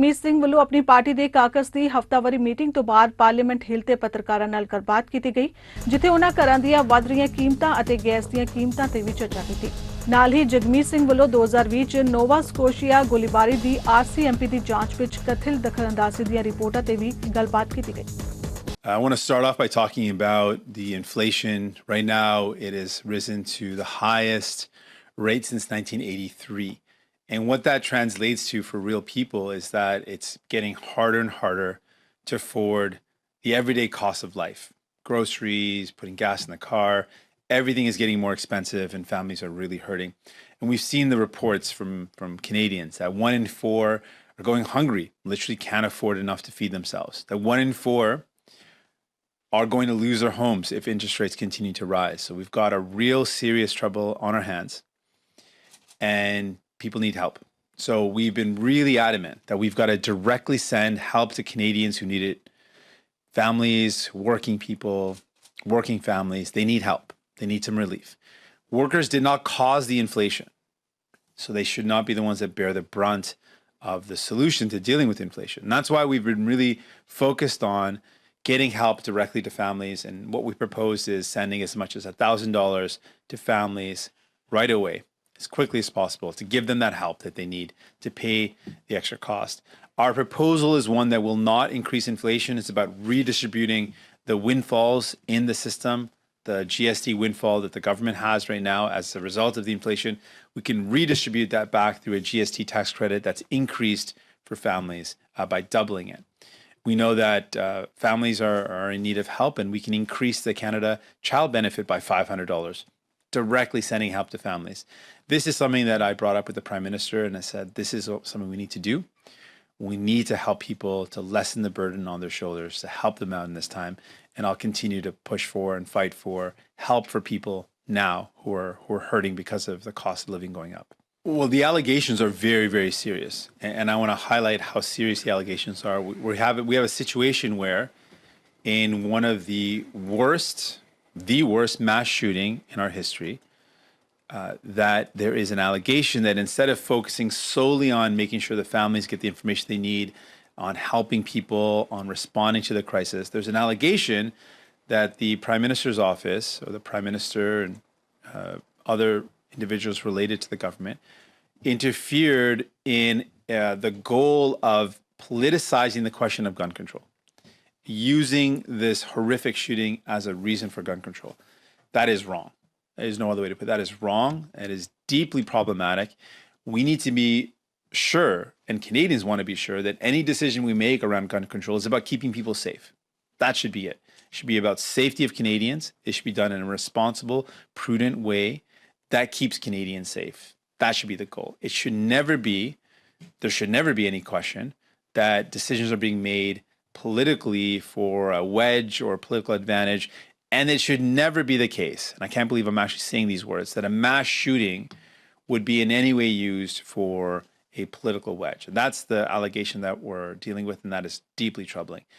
ਜਗਮੀਤ ਸਿੰਘ ਵੱਲੋਂ ਆਪਣੀ ਪਾਰਟੀ ਦੇ ਕਾਕਸ ਦੀ ਹਫ਼ਤਾਵਾਰੀ ਮੀਟਿੰਗ ਤੋਂ ਬਾਅਦ ਪਾਰਲੀਮੈਂਟ ਹਿੱਲ ਤੇ ਪੱਤਰਕਾਰਾਂ ਨਾਲ ਗੱਲਬਾਤ ਕੀਤੀ ਗਈ, ਜਿੱਥੇ ਉਹਨਾਂ ਘਰਾਂ ਦੀਆਂ ਵੱਧ ਰਹੀਆਂ ਕੀਮਤਾਂ ਅਤੇ ਗੈਸ ਦੀਆਂ ਕੀਮਤਾਂ ਤੇ ਵੀ ਚਰਚਾ ਕੀਤੀ। ਨਾਲ ਹੀ ਜਗਮੀਤ ਸਿੰਘ ਵੱਲੋਂ 2020 ਚ ਨੋਵਾ ਸਕੋਸ਼ੀਆ ਗੋਲੀਬਾਰੀ ਦੀ ਆਰਸੀਐਮਪੀ ਦੀ ਜਾਂਚ ਵਿੱਚ ਕਥਿਤ ਦਖਲਅੰਦਾਜ਼ੀ ਦੀਆਂ ਰਿਪੋਰਟਾਂ ਤੇ ਵੀ ਗੱਲਬਾਤ ਕੀਤੀ ਗਈ। I want to start off by talking about the inflation. Right now, it has risen to the highest rate since 1983. And what that translates to for real people is that it's getting harder and harder to afford the everyday costs of life. Groceries, putting gas in the car, everything is getting more expensive and families are really hurting. And we've seen the reports from Canadians that 1 in 4 are going hungry, literally can't afford enough to feed themselves. That 1 in 4 are going to lose their homes if interest rates continue to rise. So we've got a real serious trouble on our hands and people need help. So we've been really adamant that we've got to directly send help to Canadians who need it. Families, working people, working families, they need help. They need some relief. Workers did not cause the inflation, so they should not be the ones that bear the brunt of the solution to dealing with inflation. And that's why we've been really focused on getting help directly to families. And what we propose is sending as much as $1,000 to families right away, as quickly as possible, to give them that help that they need to pay the extra cost. Our proposal is one that will not increase inflation. It's about redistributing the windfalls in the system, the GST windfall that the government has right now as a result of the inflation. We can redistribute that back through a GST tax credit that's increased for families by doubling it. We know that families are in need of help, and we can increase the Canada child benefit by $500, directly sending help to families. This is something that I brought up with the Prime Minister, and I said, this is something we need to do. We need to help people to lessen the burden on their shoulders, to help them out in this time. And I'll continue to push for and fight for help for people now who are hurting because of the cost of living going up. Well, the allegations are very, very serious. And I want to highlight how serious the allegations are. We have a situation where in one of the worst mass shooting in our history, that there is an allegation that instead of focusing solely on making sure the families get the information they need, on helping people, on responding to the crisis, there's an allegation that the Prime Minister's office or the Prime Minister and other individuals related to the government interfered in the goal of politicizing the question of gun control, using this horrific shooting as a reason for gun control. That is wrong. There is no other way to put it. That is wrong. It is deeply problematic. We need to be sure, and Canadians want to be sure, that any decision we make around gun control is about keeping people safe. That should be it. It should be about safety of Canadians. It should be done in a responsible, prudent way that keeps Canadians safe. That should be the goal. There should never be any question that decisions are being made politically for a wedge or a political advantage. And it should never be the case, and I can't believe I'm actually saying these words, that a mass shooting would be in any way used for a political wedge. And that's the allegation that we're dealing with, and that is deeply troubling.